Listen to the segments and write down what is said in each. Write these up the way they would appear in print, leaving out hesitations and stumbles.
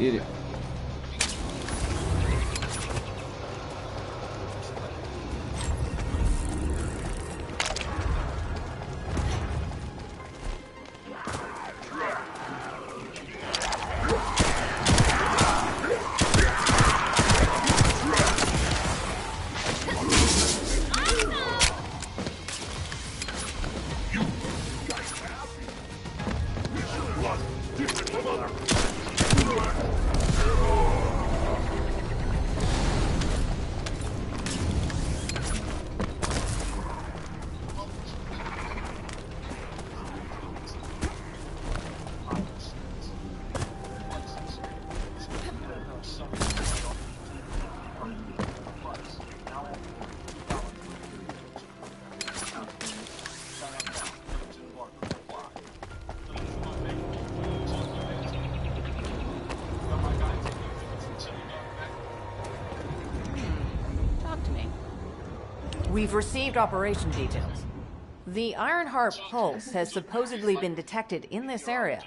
get it. We've received operation details. The Ironheart pulse has supposedly been detected in this area,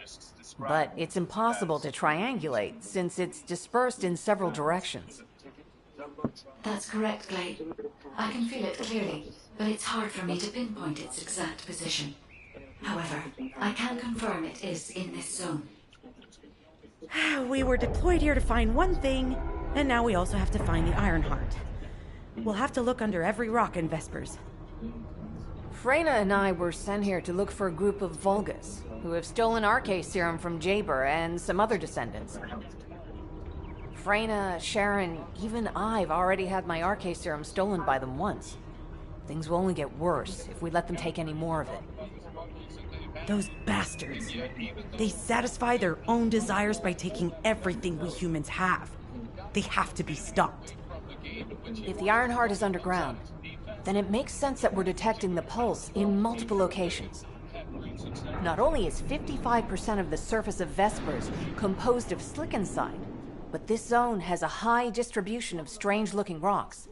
but it's impossible to triangulate since it's dispersed in several directions. That's correct, Glade. I can feel it clearly, but it's hard for me to pinpoint its exact position. However, I can confirm it is in this zone. We were deployed here to find one thing, and now we also have to find the Ironheart. We'll have to look under every rock in Vespers. Freyna and I were sent here to look for a group of Vulgus, who have stolen RK serum from Jaber and some other descendants. Freyna, Sharon, even I've already had my RK serum stolen by them once. Things will only get worse if we let them take any more of it. Those bastards. They satisfy their own desires by taking everything we humans have. They have to be stopped. If the Ironheart is underground, then it makes sense that we're detecting the pulse in multiple locations. Not only is 55% of the surface of Vespers composed of slickenside, but this zone has a high distribution of strange-looking rocks.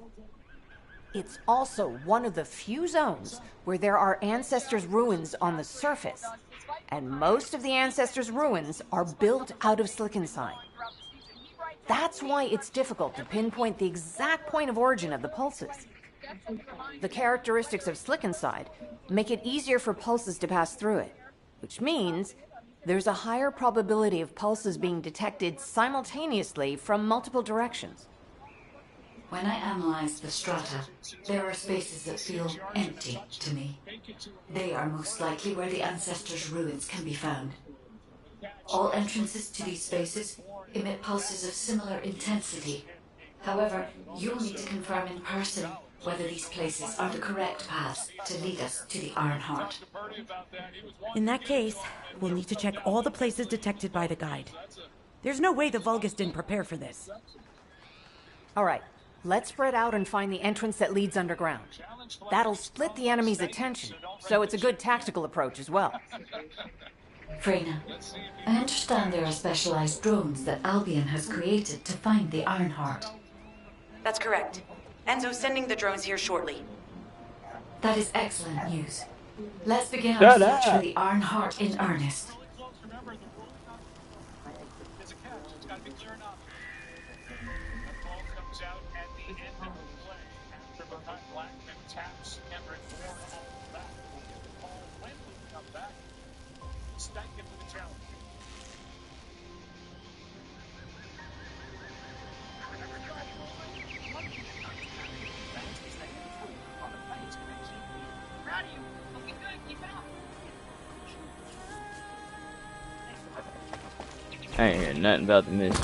It's also one of the few zones where there are Ancestors' ruins on the surface, and most of the Ancestors' ruins are built out of slickenside. That's why it's difficult to pinpoint the exact point of origin of the pulses. The characteristics of slickenside make it easier for pulses to pass through it, which means there's a higher probability of pulses being detected simultaneously from multiple directions. When I analyze the strata, there are spaces that feel empty to me. They are most likely where the Ancestors' ruins can be found. All entrances to these spaces emit pulses of similar intensity. However, you'll need to confirm in person whether these places are the correct paths to lead us to the Ironheart. In that case, we'll need to check all the places detected by the guide. There's no way the Vulgus didn't prepare for this. All right, let's spread out and find the entrance that leads underground. That'll split the enemy's attention, so it's a good tactical approach as well. Freyna, I understand there are specialized drones that Albion has created to find the Ironheart. That's correct. Enzo's sending the drones here shortly. That is excellent news. Let's begin our search for the Ironheart in earnest. I ain't hearing nothing about the mission.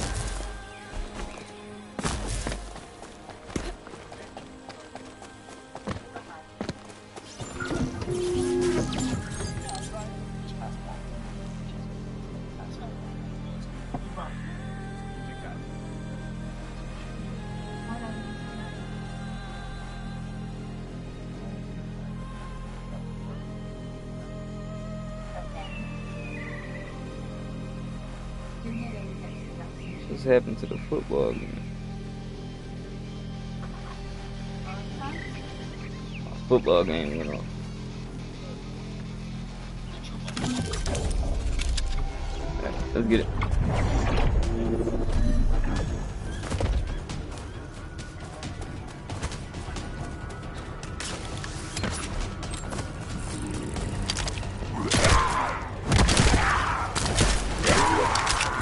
What's happened to the football game? Football game went off. Right, let's get it.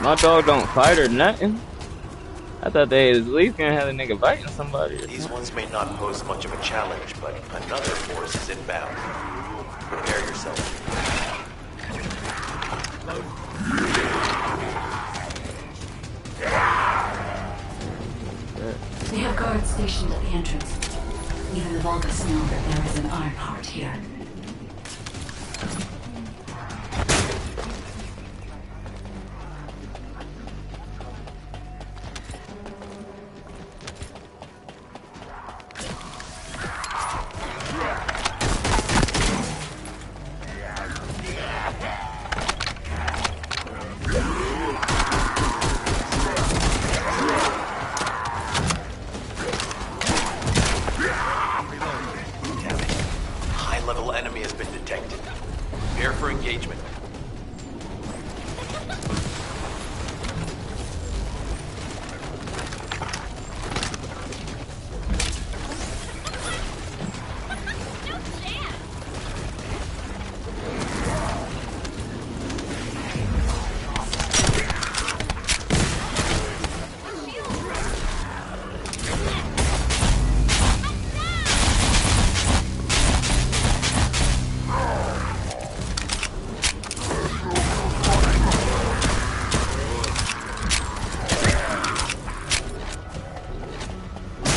My dog don't fight or nothing. I thought they at least gonna have a nigga fighting somebody. These ones may not pose much of a challenge, but another force is inbound. Prepare yourself. They have guards stationed at the entrance. Even the Vulgus know that there is an Ironheart here. Enemy has been detected. Prepare for engagement.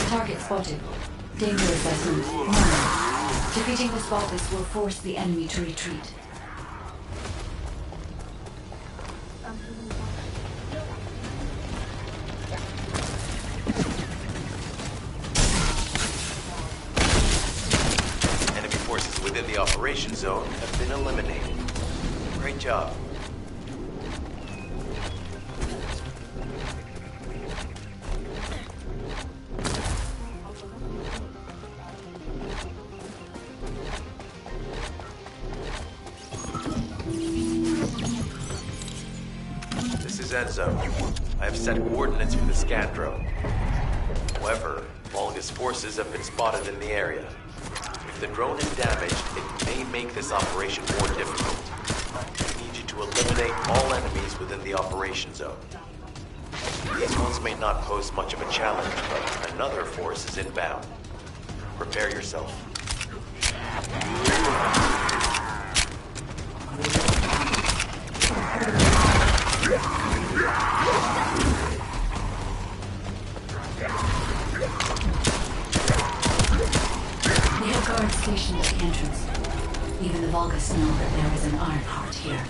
Target spotted. Danger assessment. None. Defeating this Vulgus will force the enemy to retreat. Enemy forces within the operation zone have been eliminated. Great job. This is Enzo. I have set coordinates for the scan drone. However, Vulgus forces have been spotted in the area. If the drone is damaged, it may make this operation more difficult. I need you to eliminate all enemies within the operation zone. These ones may not pose much of a challenge, but another force is inbound. Prepare yourself. They have guards stationed at the entrance. Even the Vulgus know that there is an Ironheart here.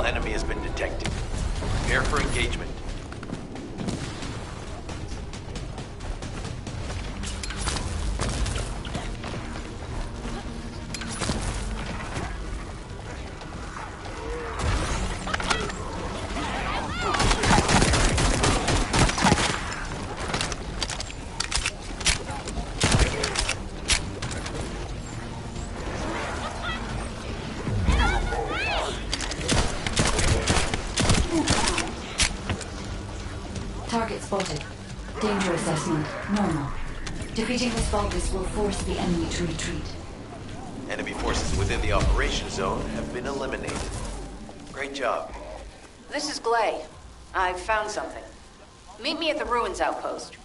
Enemy has been detected. Prepare for engagement. Target spotted. Danger assessment. Normal. Defeating this Vulgus will force the enemy to retreat. Enemy forces within the operation zone have been eliminated. Great job. This is Glay. I've found something. Meet me at the ruins outpost.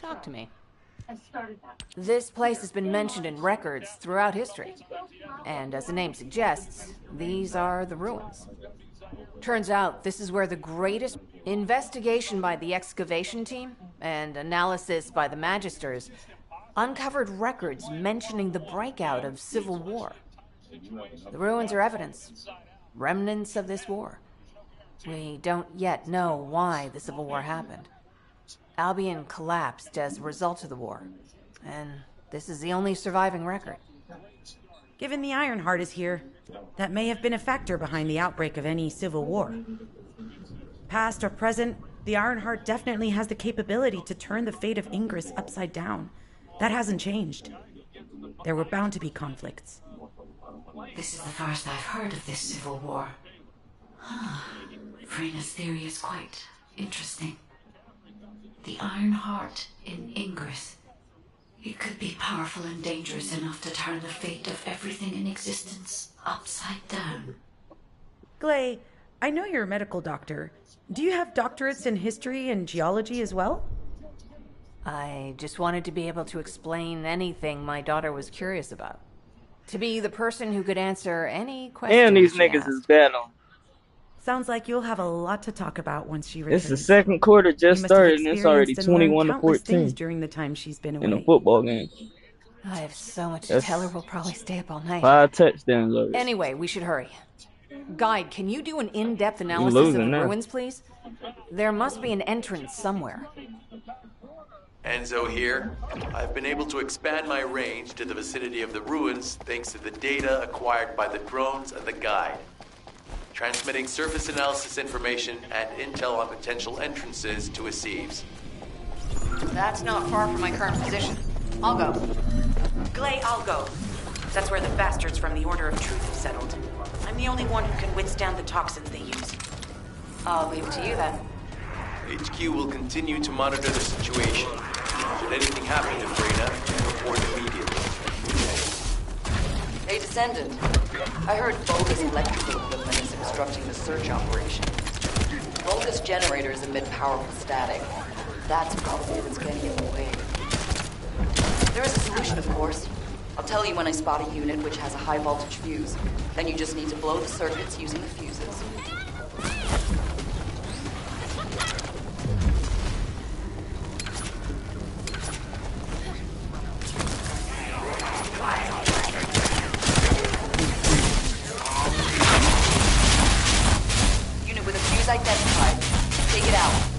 Talk to me. This place has been mentioned in records throughout history. And as the name suggests, these are the ruins. Turns out this is where the greatest investigation by the excavation team and analysis by the magisters uncovered records mentioning the breakout of civil war. The ruins are evidence, remnants of this war. We don't yet know why the civil war happened. Albion collapsed as a result of the war, and this is the only surviving record. Given the Ironheart is here, that may have been a factor behind the outbreak of any civil war. Past or present, the Ironheart definitely has the capability to turn the fate of Ingress upside down. That hasn't changed. There were bound to be conflicts. This is the first I've heard of this civil war. Frena's theory is quite interesting. The Ironheart in Ingress. It could be powerful and dangerous enough to turn the fate of everything in existence upside down. Glay, I know you're a medical doctor. Do you have doctorates in history and geology as well? I just wanted to be able to explain anything my daughter was curious about. To be the person who could answer any question. And these she niggas asked. is bad on. Sounds like you'll have a lot to talk about once she returns. It's the second quarter just You must have started and it's already experienced and learned 21 to countless things 14 during the time she's been away. in a football game. I have so much to That's- tell her, we'll probably stay up all night. 5 touchdowns already. Anyway, we should hurry. Guide, can you do an in-depth analysis of losing the now. ruins, please? There must be an entrance somewhere. Enzo here. I've been able to expand my range to the vicinity of the ruins thanks to the data acquired by the drones and the guide. Transmitting surface analysis information and intel on potential entrances to Aceves. That's not far from my current position. I'll go. Glay, I'll go. That's where the bastards from the Order of Truth have settled. I'm the only one who can withstand the toxins they use. I'll leave it to you then. HQ will continue to monitor the situation. Should anything happen to Freyna, report immediately. Hey, Descendant. I heard bogus electrical equipment is obstructing the search operation. Bogus generators emit powerful static. That's probably what's getting in the way. There is a solution, of course. I'll tell you when I spot a unit which has a high voltage fuse. Then you just need to blow the circuits using the fuses. Unit with a fuse identified. Take it out.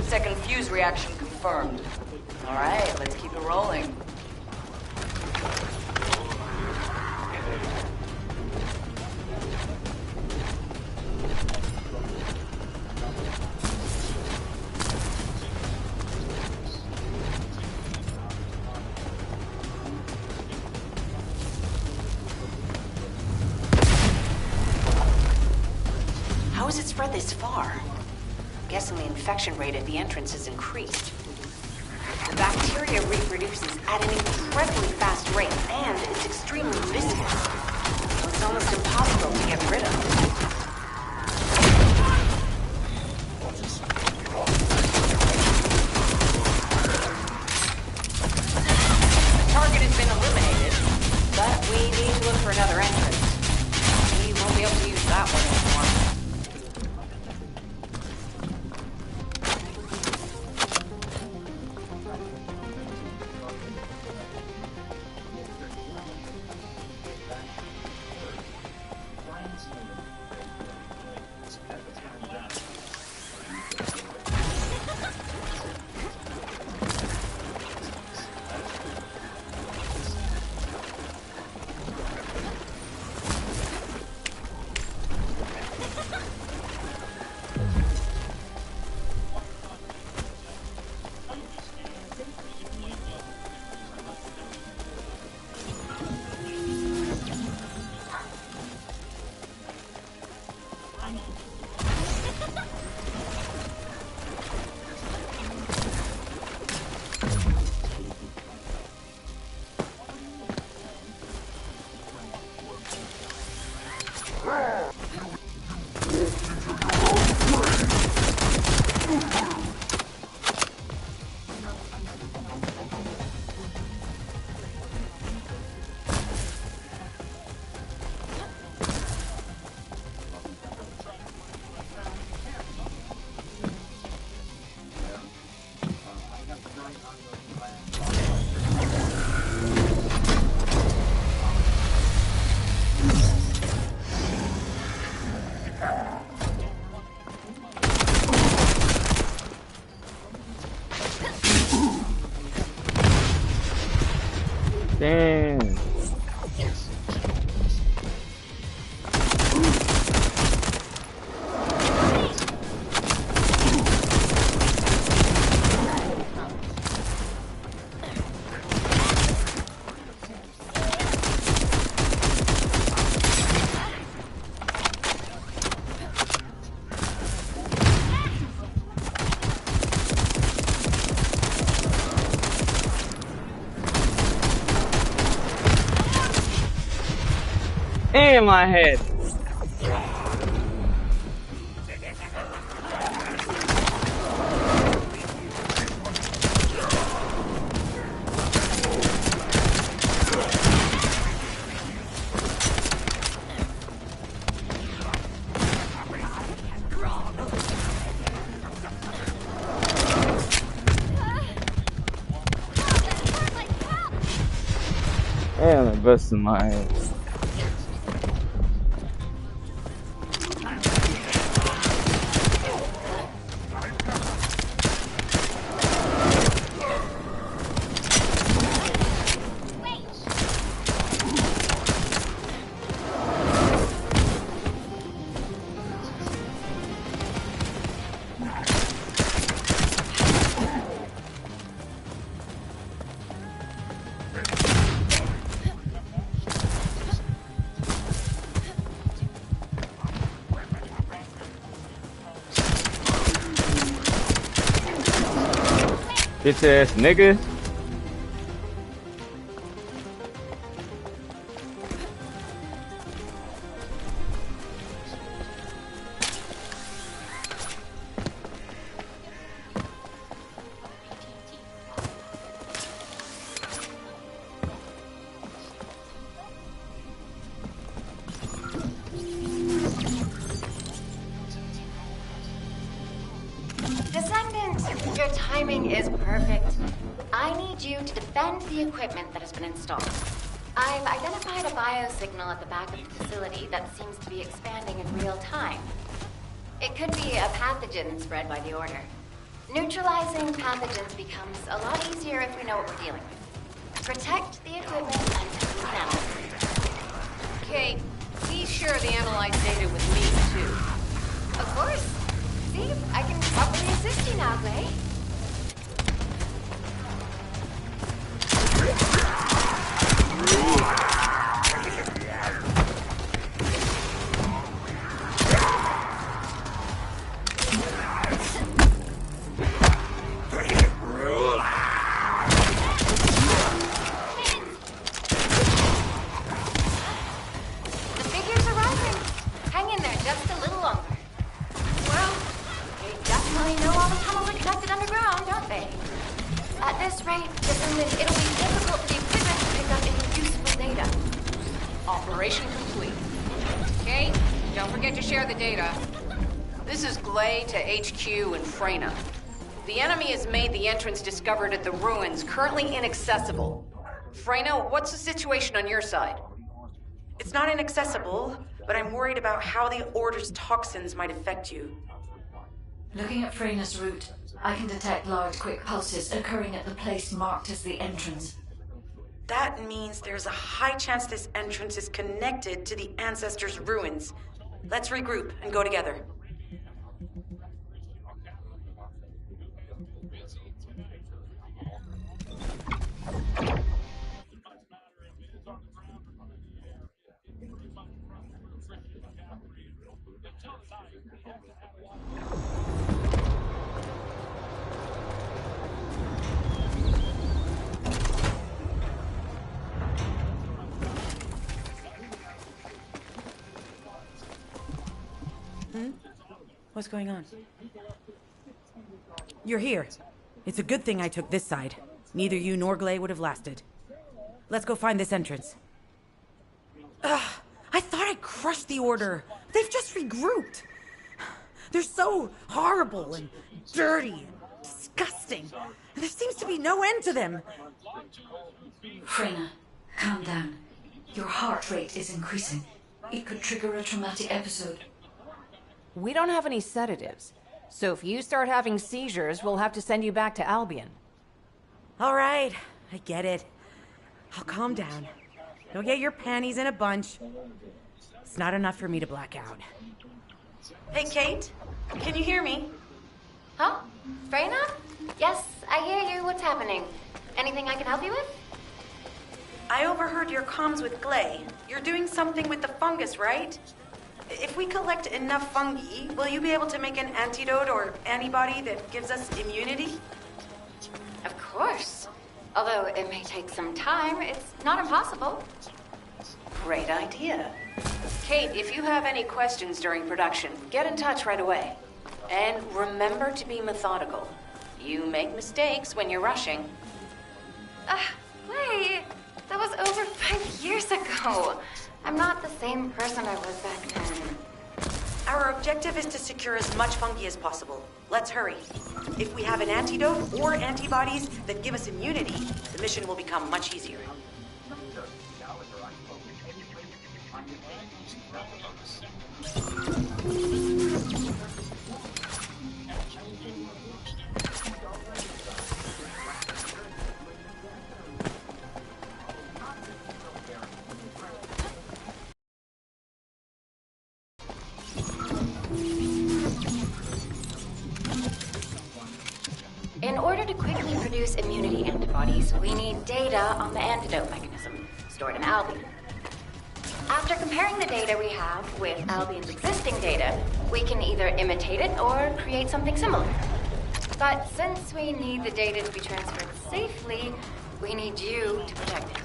Second fuse reaction confirmed. All right, let's keep it rolling. How has it spread this far? I'm guessing the infection rate at the entrance has increased. The bacteria reproduces at an incredibly fast rate, and it's extremely viscous. So it's almost impossible to get rid of. another entrance. We won't be able to use that one anymore. Damn. In my head. Damn, it busted my head. Bitch ass nigga. Descendant, your timing is perfect. I need you to defend the equipment that has been installed. I've identified a biosignal at the back of the facility that seems to be expanding in real time. It could be a pathogen spread by the Order. Neutralizing pathogens becomes a lot easier if we know what we're dealing with. Protect the equipment until we can analyze it. Kate, please share the analyzed data with me, too. Of course. See, I can properly assist you now, Gray. The figures are rising. Hang in there just a little longer. Well, they definitely know all the tunnels are connected underground. operation complete. Kate, don't forget to share the data. This is Glay to HQ in Freyna. The enemy has made the entrance discovered at the ruins currently inaccessible. Freyna, what's the situation on your side? It's not inaccessible, but I'm worried about how the Order's toxins might affect you. Looking at Freyna's route, I can detect large quick pulses occurring at the place marked as the entrance. That means there's a high chance this entrance is connected to the Ancestors' ruins. Let's regroup and go together. What's going on? You're here. It's a good thing I took this side. Neither you nor Glay would have lasted. Let's go find this entrance. Ugh, I thought I crushed the Order. They've just regrouped. They're so horrible and dirty and disgusting. There seems to be no end to them. Freyna, calm down. Your heart rate is increasing. It could trigger a traumatic episode. We don't have any sedatives, so if you start having seizures, we'll have to send you back to Albion. All right, I get it. I'll calm down. Don't get your panties in a bunch. It's not enough for me to black out. Hey, Kate, can you hear me? Huh? Freyna? Yes, I hear you. What's happening? Anything I can help you with? I overheard your comms with Glay. You're doing something with the fungus, right? If we collect enough fungi, will you be able to make an antidote or antibody that gives us immunity? Of course. Although it may take some time, it's not impossible. Great idea. Kate, if you have any questions during production, get in touch right away. And remember to be methodical. You make mistakes when you're rushing. Wait, that was over 5 years ago. I'm not the same person I was back then. Our objective is to secure as much fungi as possible. Let's hurry. If we have an antidote or antibodies that give us immunity, the mission will become much easier. In order to quickly produce immunity antibodies, we need data on the antidote mechanism, stored in Albion. After comparing the data we have with Albion's existing data, we can either imitate it or create something similar. But since we need the data to be transferred safely, we need you to protect it.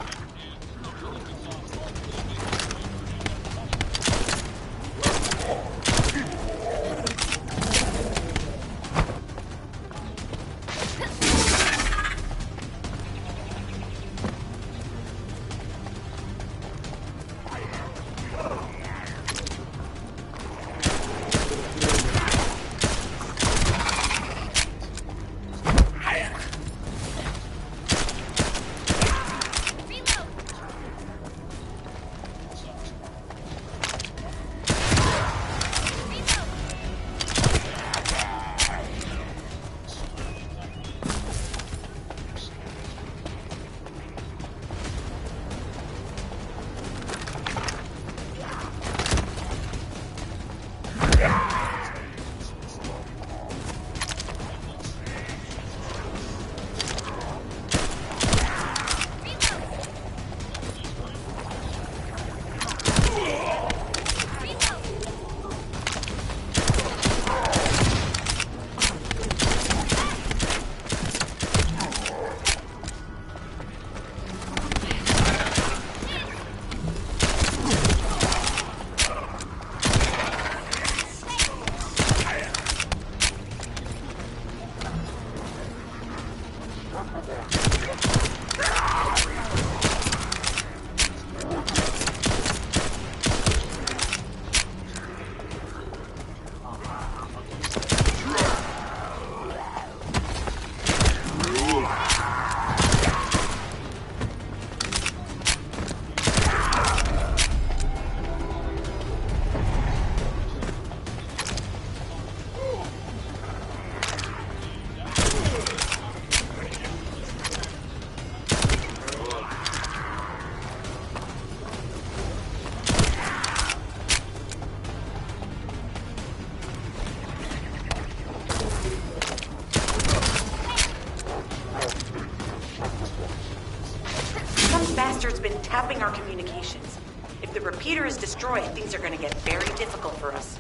Some bastard's been tapping our communications. If the repeater is destroyed, things are gonna get very difficult for us.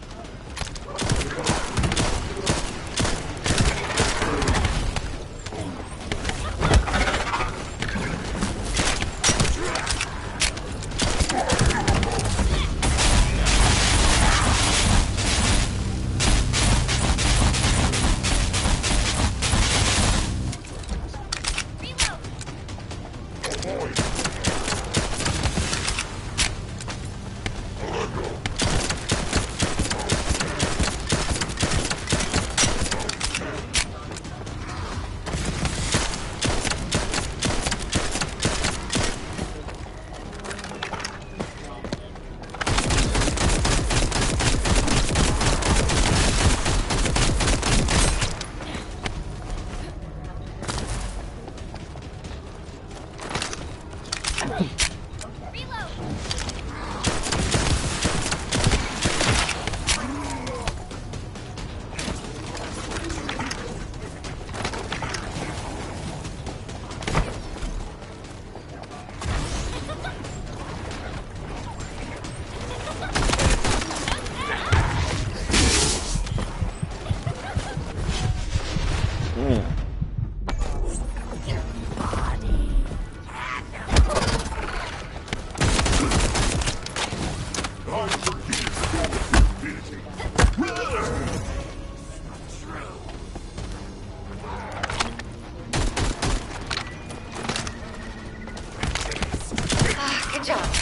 Good job.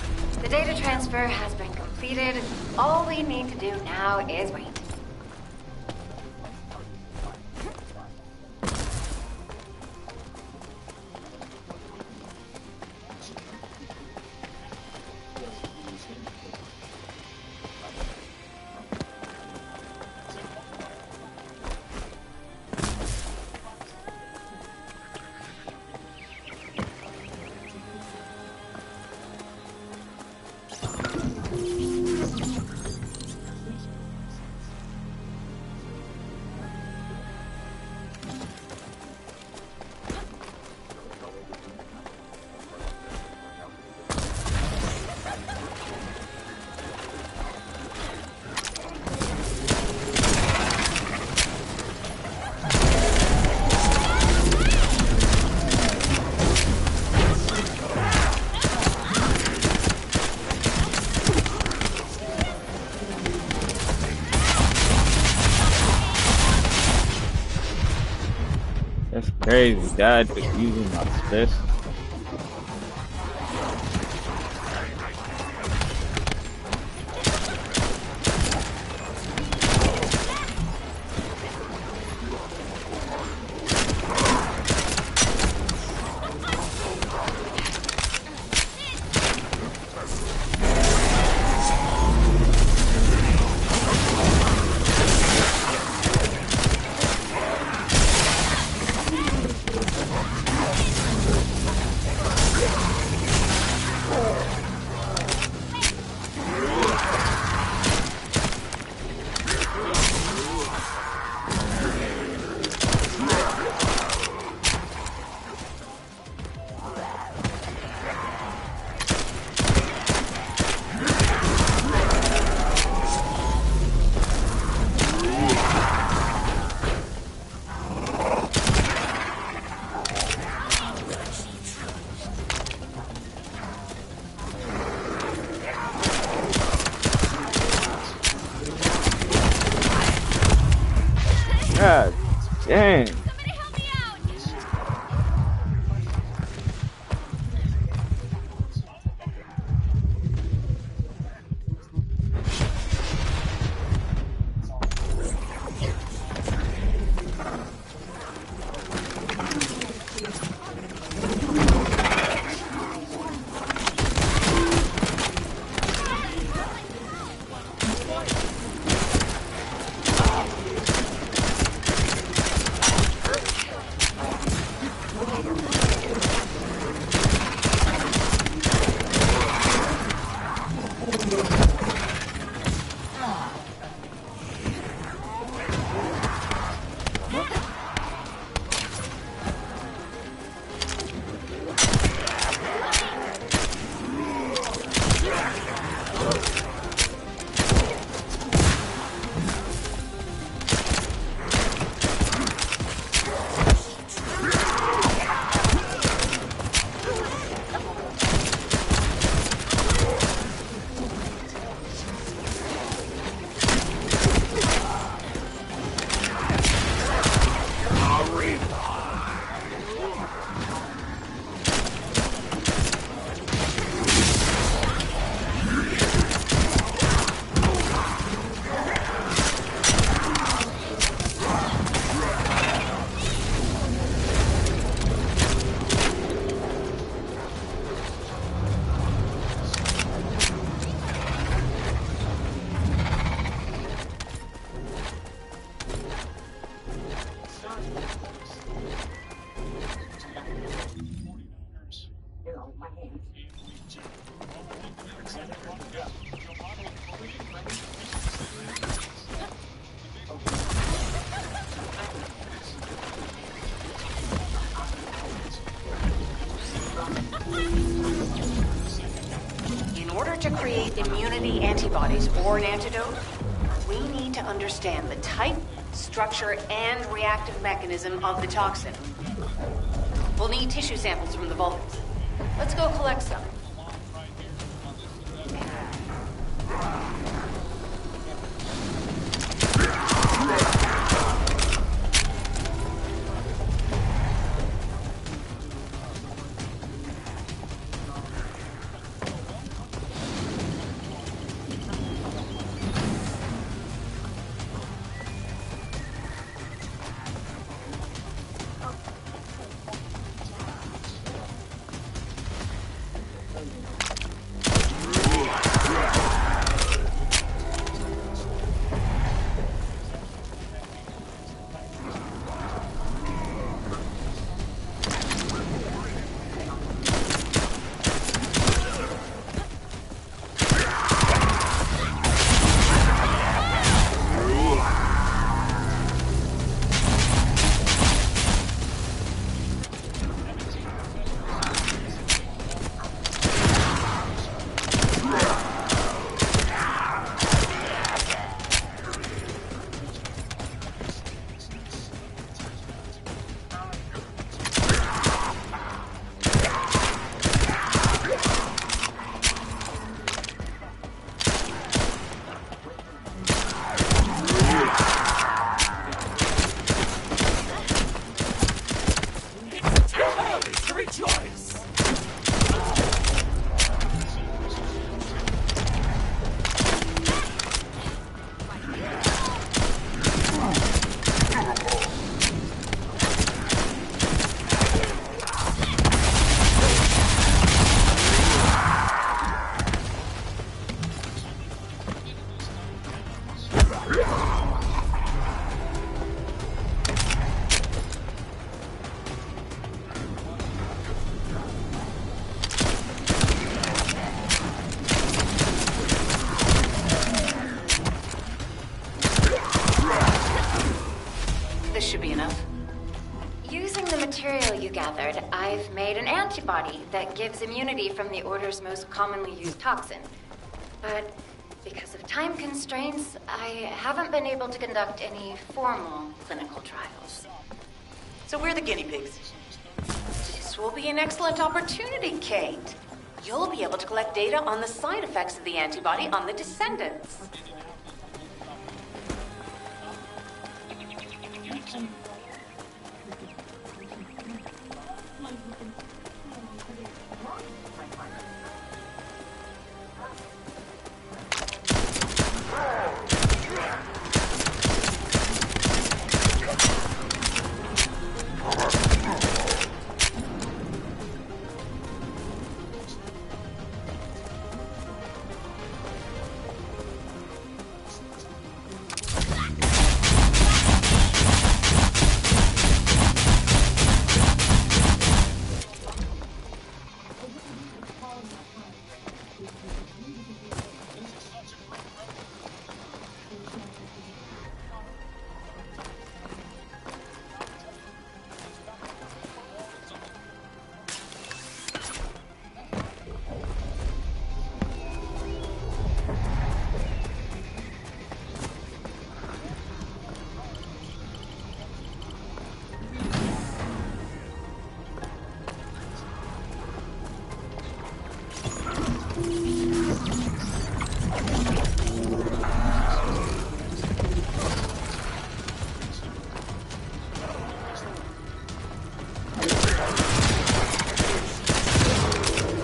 The data transfer has been completed. All we need to do now is wait. That's crazy. Died for using my special. In order to create immunity antibodies or an antidote, we need to understand the type, structure, and reactive mechanism of the toxin. We'll need tissue samples from the Vulcans. Let's go collect some. I've made an antibody that gives immunity from the Order's most commonly used toxin. But because of time constraints, I haven't been able to conduct any formal clinical trials. So we're the guinea pigs. This will be an excellent opportunity, Kate. You'll be able to collect data on the side effects of the antibody on the Descendants.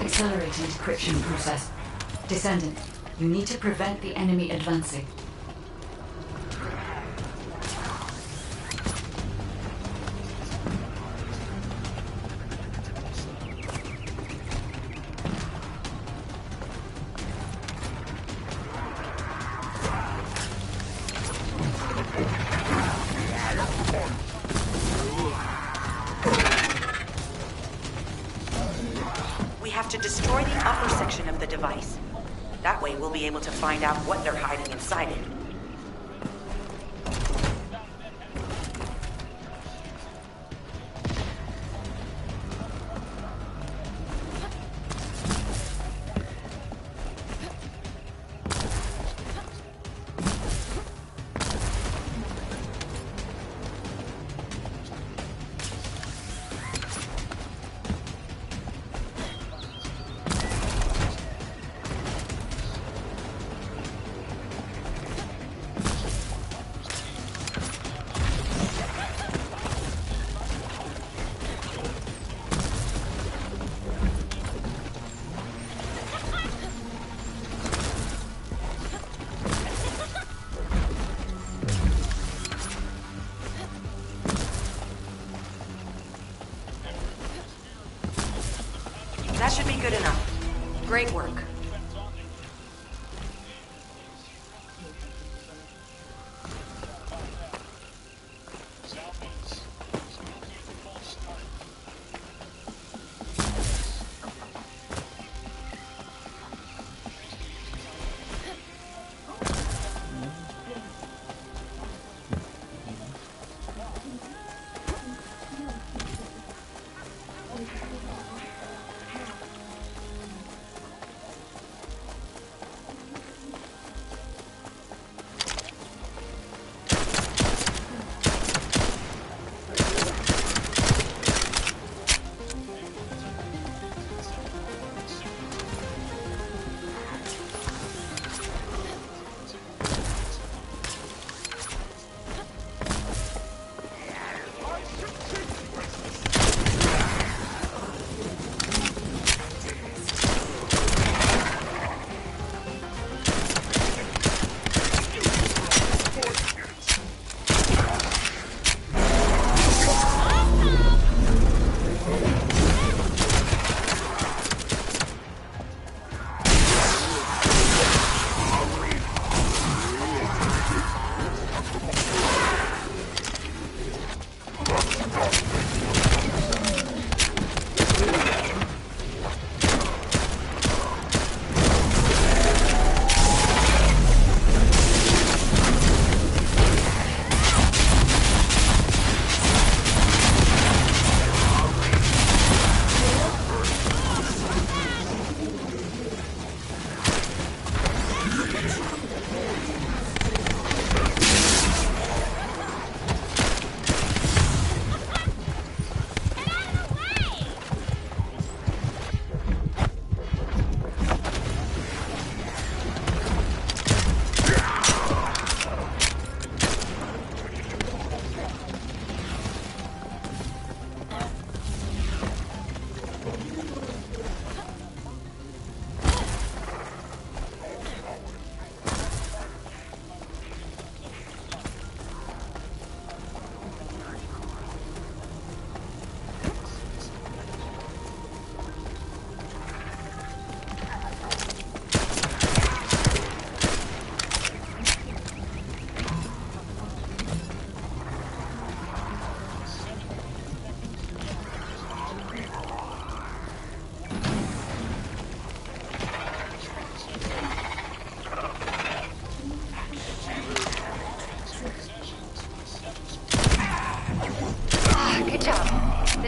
Accelerating decryption process. Descendant, you need to prevent the enemy advancing. destroy the upper section of the device. That way we'll be able to find out what they're hiding inside it. That should be good enough. Great work.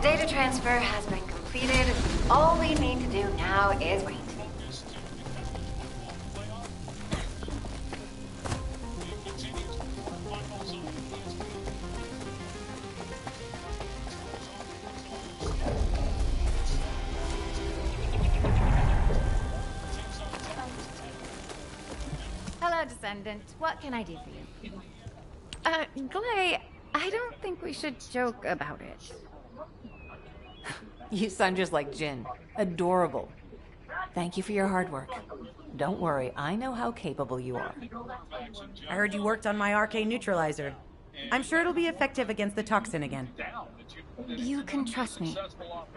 Data transfer has been completed. All we need to do now is wait. Hello, Descendant. What can I do for you? Glay, I don't think we should joke about it. You sound just like Jin. Adorable. Thank you for your hard work. Don't worry, I know how capable you are. I heard you worked on my arcane neutralizer. I'm sure it'll be effective against the toxin again. You can trust me.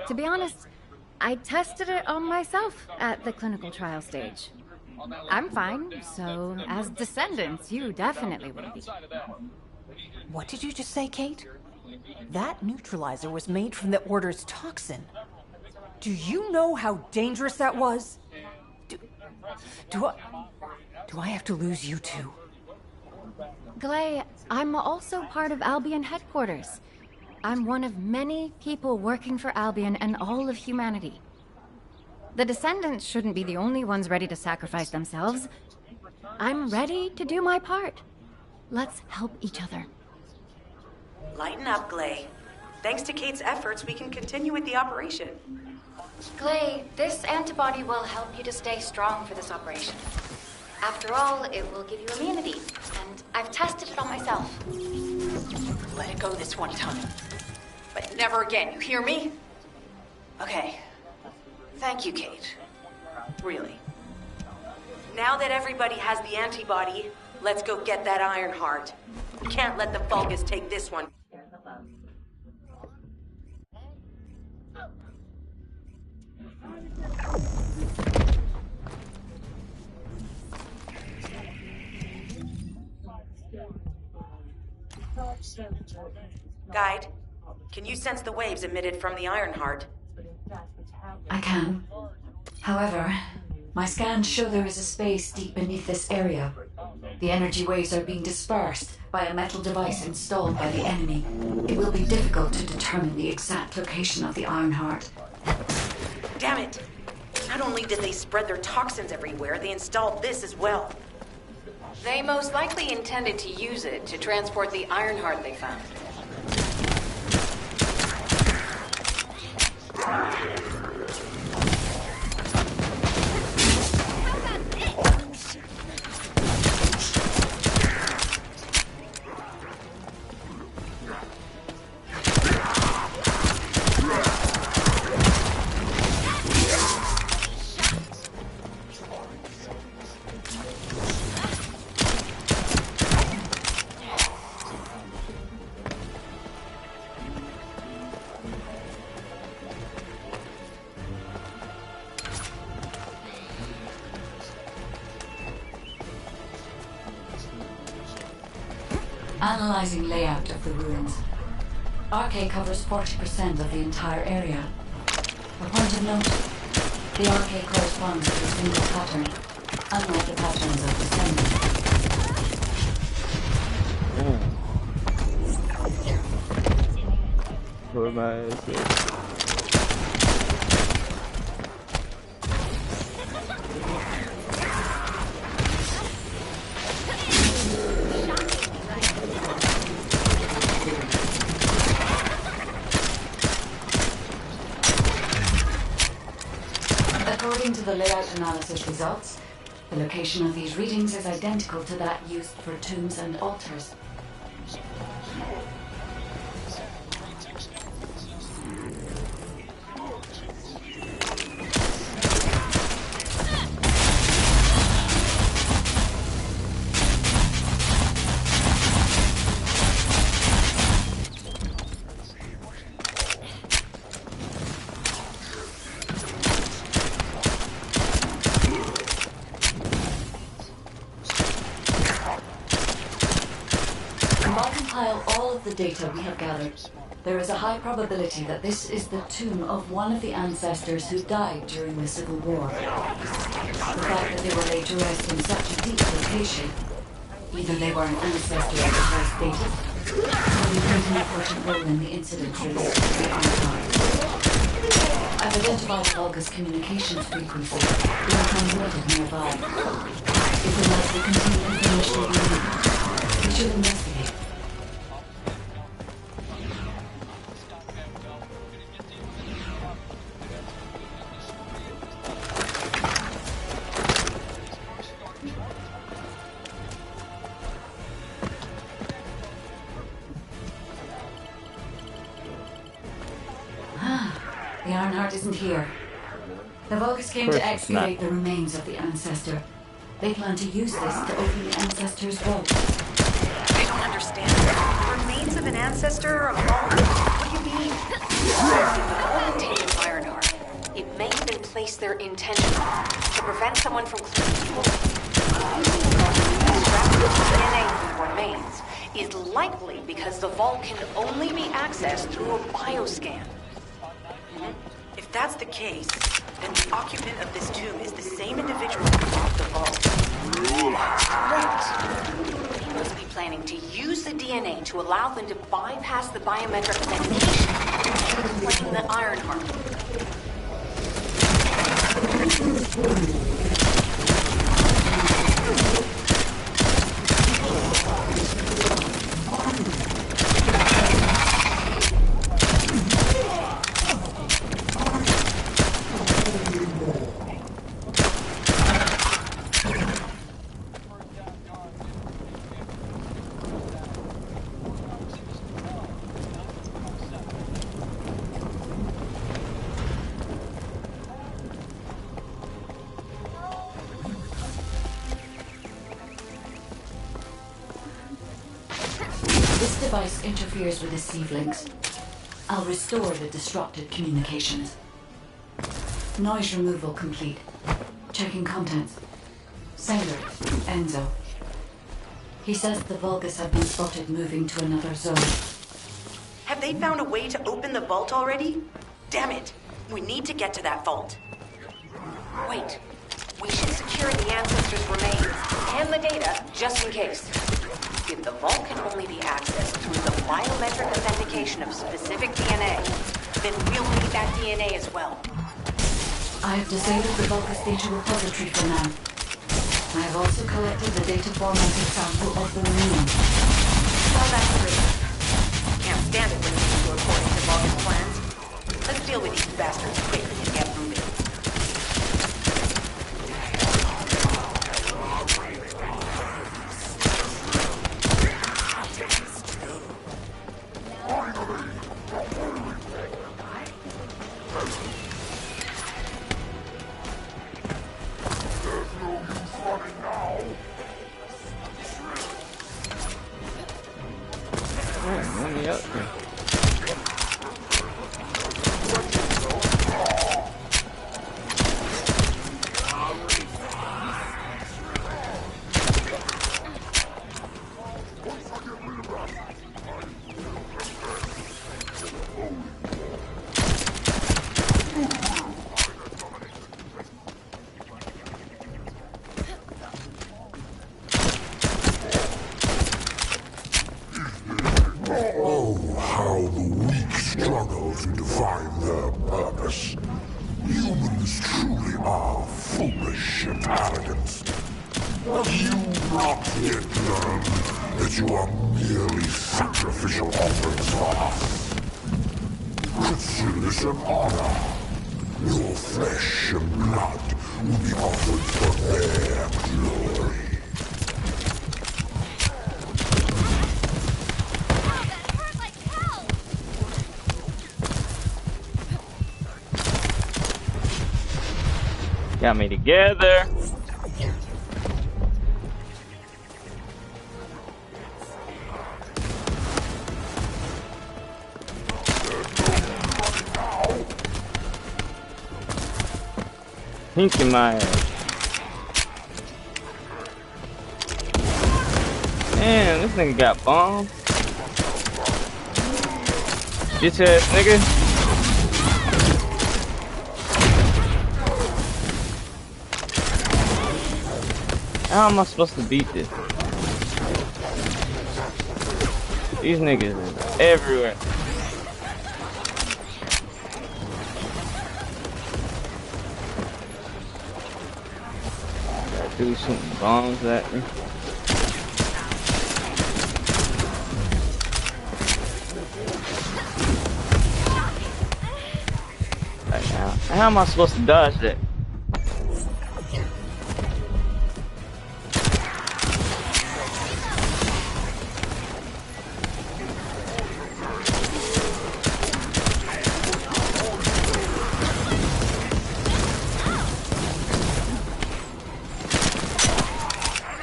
To be honest, I tested it on myself at the clinical trial stage. I'm fine, so as Descendants, you definitely will be. What did you just say, Kate? That neutralizer was made from the Order's toxin. Do you know how dangerous that was? Do I have to lose you too? Glay, I'm also part of Albion headquarters. I'm one of many people working for Albion and all of humanity. The Descendants shouldn't be the only ones ready to sacrifice themselves. I'm ready to do my part. Let's help each other. Lighten up, Glay. Thanks to Kate's efforts, we can continue with the operation. Glay, this antibody will help you to stay strong for this operation. After all, it will give you immunity, and I've tested it on myself. Let it go this one time. But never again, you hear me? Okay. Thank you, Kate. Really. Now that everybody has the antibody, let's go get that Iron Heart. We can't let the Vulgus take this one. Guide, can you sense the waves emitted from the Iron Heart? I can. However, my scans show there is a space deep beneath this area. The energy waves are being dispersed by a metal device installed by the enemy. It will be difficult to determine the exact location of the Iron Heart. Damn it! Not only did they spread their toxins everywhere, they installed this as well. They most likely intended to use it to transport the Iron Heart they found. Analyzing layout of the ruins. RK covers 40% of the entire area. A point of note, the RK corresponds to a single pattern, unlike the patterns of Descendant. Put my ass up. According to the layout analysis results, the location of these readings is identical to that used for tombs and altars. The data we have gathered, there is a high probability that this is the tomb of one of the ancestors who died during the Civil War. The fact that they were laid to rest in such a deep location, either they were an ancestor of the first dated, or they played an important role in the incident related to the Iron. I've identified Vulgus communications frequency being transmitted nearby. If the lights will contain information we need, we should investigate. The Iron Heart isn't here. The Vulgus came to excavate the remains of the ancestor. They plan to use this to open the ancestor's vault. I don't understand. Remains of an ancestor? A vault? What do you mean? The contained Iron Heart. It may have been placed there intentionally to prevent someone from claiming DNA from the remains is likely because the vault can only be accessed through a bioscan. If that's the case, then the occupant of this tomb is the same individual who robbed the vault. Correct. He must be planning to use the DNA to allow them to bypass the biometric authentication, like the Ironheart. This device interferes with the Sieve links. I'll restore the disrupted communications. Noise removal complete. Checking contents. Sender, Enzo. He says the Vulgus have been spotted moving to another zone. Have they found a way to open the vault already? Damn it! We need to get to that vault. Wait. We should secure the ancestors' remains and the data just in case. If the vault can only be accessed through the biometric authentication of specific DNA, then we'll need that DNA as well. I have disabled the Vulgus data repository for now. I have also collected the data formatted sample of the remains. Well, that's great. Can't stand it when things go according to Vulgus plans. Let's deal with these bastards quickly and get moving. Let me up here. Got me together. Pink in my ass. Man, this nigga got bombs. Bitch ass nigga. How am I supposed to beat this? These niggas are everywhere. Got dudes shooting bombs at me. Right now, how am I supposed to dodge that?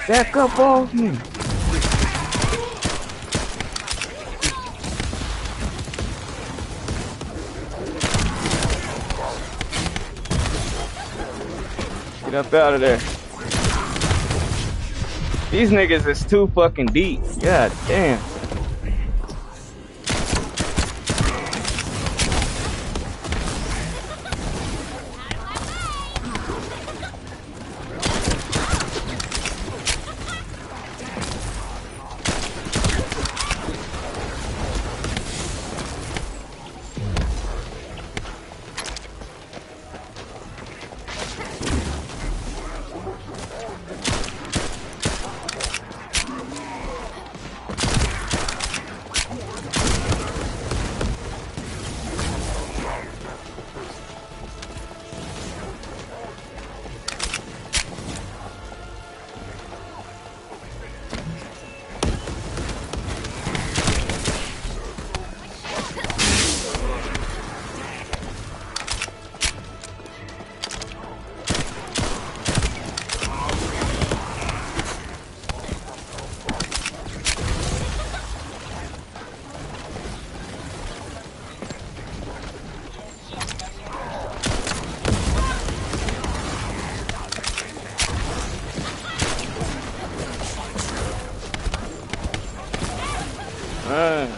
Back up off me. Get up out of there. These niggas is too fucking deep. God damn. Run.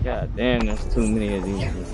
God damn, there's too many of these.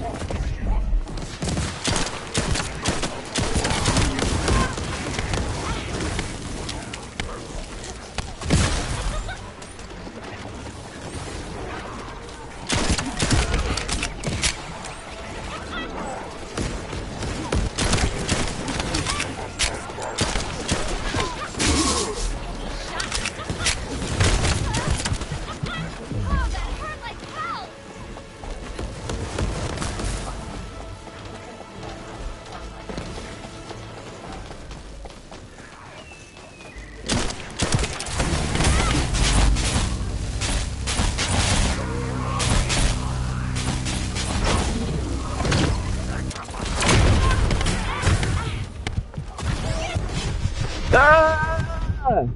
Ah!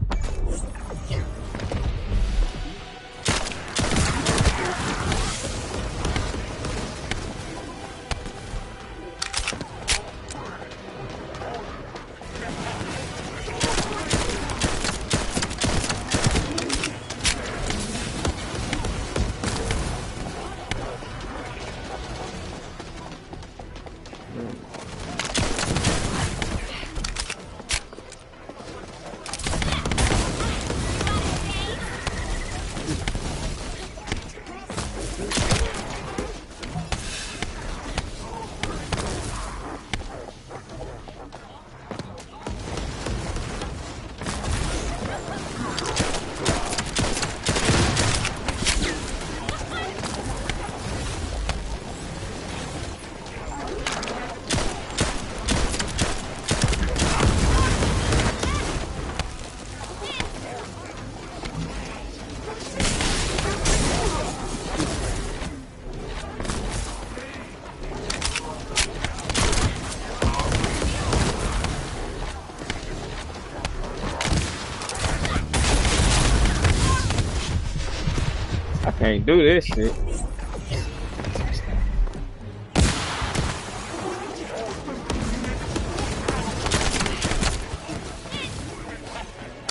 I can't do this shit.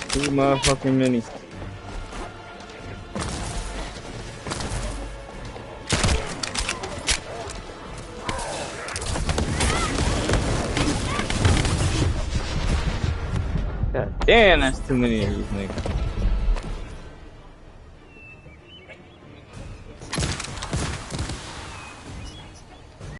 Too motherfucking many. God damn, that's too many of these niggas.